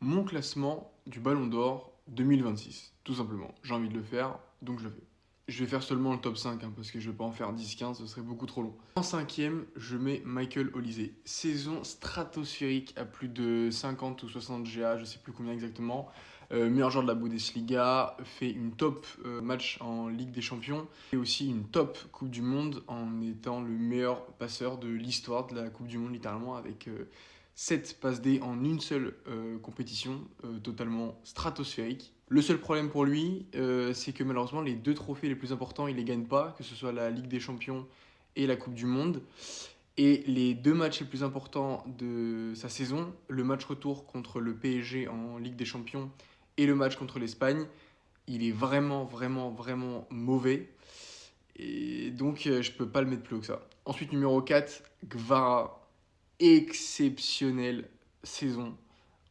mon classement du Ballon d'Or 2026. Tout simplement. J'ai envie de le faire, donc je le fais. Je vais faire seulement le top 5, parce que je vais pas en faire 10-15, ce serait beaucoup trop long. En cinquième, je mets Michael Olise. Saison stratosphérique à plus de 50 ou 60 GA, je sais plus combien exactement. Meilleur joueur de la Bundesliga, fait une top match en Ligue des Champions et aussi une top Coupe du Monde en étant le meilleur passeur de l'histoire de la Coupe du Monde littéralement avec 7 passes D en une seule compétition, totalement stratosphérique. Le seul problème pour lui, c'est que malheureusement les deux trophées les plus importants, il les gagne pas, que ce soit la Ligue des Champions et la Coupe du Monde. Et les deux matchs les plus importants de sa saison, le match retour contre le PSG en Ligue des Champions et le match contre l'Espagne, il est vraiment, vraiment, vraiment mauvais. Et donc, je peux pas le mettre plus haut que ça. Ensuite, numéro 4, Gvara. Exceptionnelle saison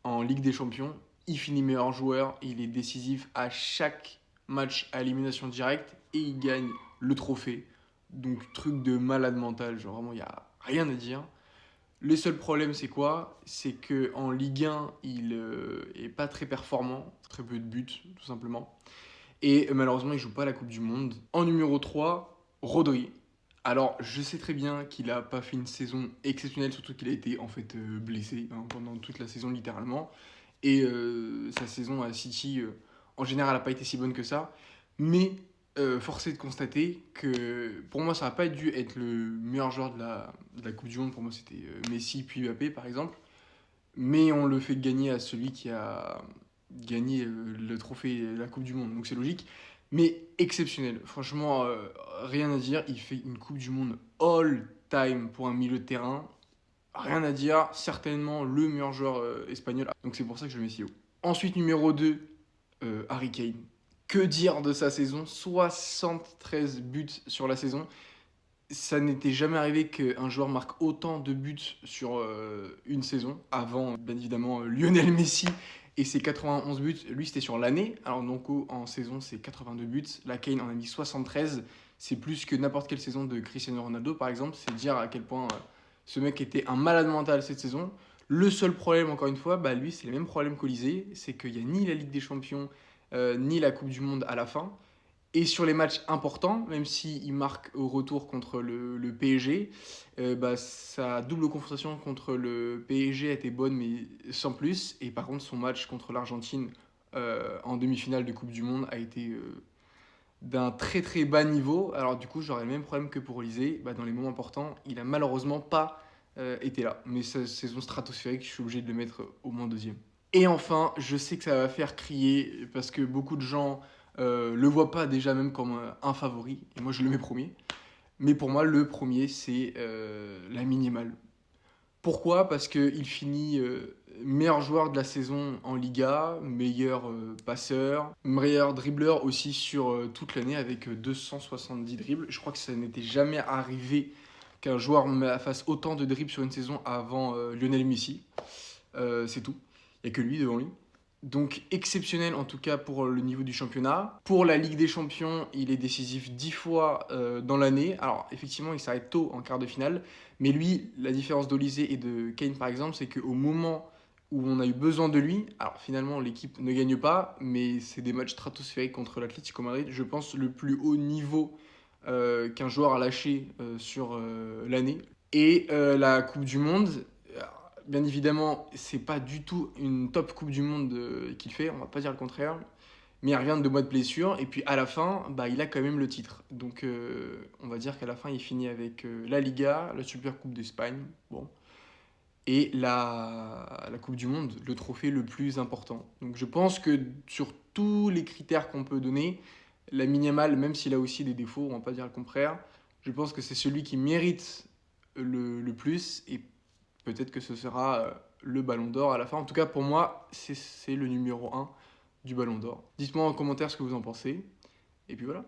en Ligue des Champions. Il finit meilleur joueur, il est décisif à chaque match à élimination directe et il gagne le trophée. Donc, truc de malade mental, genre vraiment, il n'y a rien à dire. Le seul problème, c'est quoi? C'est qu'en Ligue 1, il est pas très performant, très peu de buts, tout simplement. Et malheureusement, il joue pas la Coupe du Monde. En numéro 3, Rodri. Alors, je sais très bien qu'il a pas fait une saison exceptionnelle, surtout qu'il a été en fait blessé pendant toute la saison littéralement. Et sa saison à City, en général, n'a pas été si bonne que ça. Mais force est de constater que pour moi, ça n'a pas dû être le meilleur joueur de la Coupe du Monde. Pour moi, c'était Messi puis Mbappé, par exemple. Mais on le fait gagner à celui qui a gagné le trophée, la Coupe du Monde. Donc c'est logique. Mais exceptionnel. Franchement, rien à dire. Il fait une Coupe du Monde all-time pour un milieu de terrain. Rien à dire. Certainement le meilleur joueur espagnol. Donc c'est pour ça que je le mets si haut. Ensuite, numéro 2, Harry Kane. Que dire de sa saison? 73 buts sur la saison. Ça n'était jamais arrivé qu'un joueur marque autant de buts sur une saison. Avant, bien évidemment, Lionel Messi et ses 91 buts. Lui, c'était sur l'année. Alors, donc, en saison, c'est 82 buts. La Kane en a mis 73. C'est plus que n'importe quelle saison de Cristiano Ronaldo, par exemple. C'est dire à quel point ce mec était un malade mental cette saison. Le seul problème, encore une fois, lui, c'est le même problème qu'Olysée. C'est qu'il n'y a ni la Ligue des Champions, ni la Coupe du Monde à la fin. Et sur les matchs importants, même s'il marque au retour contre le PSG, sa double confrontation contre le PSG a été bonne, mais sans plus. Et par contre, son match contre l'Argentine en demi-finale de Coupe du Monde a été d'un très très bas niveau. Alors du coup, j'aurais le même problème que pour Olysée. Dans les moments importants, il a malheureusement pas été là. Mais sa saison stratosphérique, je suis obligé de le mettre au moins deuxième. Et enfin, je sais que ça va faire crier parce que beaucoup de gens le voient pas déjà même comme un favori. Et moi, je le mets premier. Mais pour moi, le premier, c'est la minimale. Pourquoi? Parce qu'il finit meilleur joueur de la saison en Liga, meilleur passeur, meilleur dribbleur aussi sur toute l'année avec 270 dribbles. Je crois que ça n'était jamais arrivé qu'un joueur fasse autant de dribbles sur une saison avant Lionel Messi. C'est tout. Il n'y a que lui devant lui. Donc exceptionnel en tout cas pour le niveau du championnat. Pour la Ligue des Champions, il est décisif 10 fois dans l'année. Alors effectivement, il s'arrête tôt en quart de finale. Mais lui, la différence d'Olysée et de Kane par exemple, c'est qu'au moment où on a eu besoin de lui, alors finalement l'équipe ne gagne pas, mais c'est des matchs stratosphériques contre l'Atlético Madrid, je pense le plus haut niveau qu'un joueur a lâché sur l'année. Et la Coupe du Monde, bien évidemment, c'est pas du tout une top Coupe du Monde qu'il fait, on va pas dire le contraire. Mais il revient de 2 mois de blessure. Et puis à la fin, il a quand même le titre. Donc on va dire qu'à la fin, il finit avec la Liga, la Super Coupe d'Espagne, bon, et la Coupe du Monde, le trophée le plus important. Donc je pense que sur tous les critères qu'on peut donner, la minimale, même s'il a aussi des défauts, on va pas dire le contraire, je pense que c'est celui qui mérite le plus. Et peut-être que ce sera le Ballon d'Or à la fin. En tout cas, pour moi, c'est le numéro 1 du Ballon d'Or. Dites-moi en commentaire ce que vous en pensez. Et puis voilà.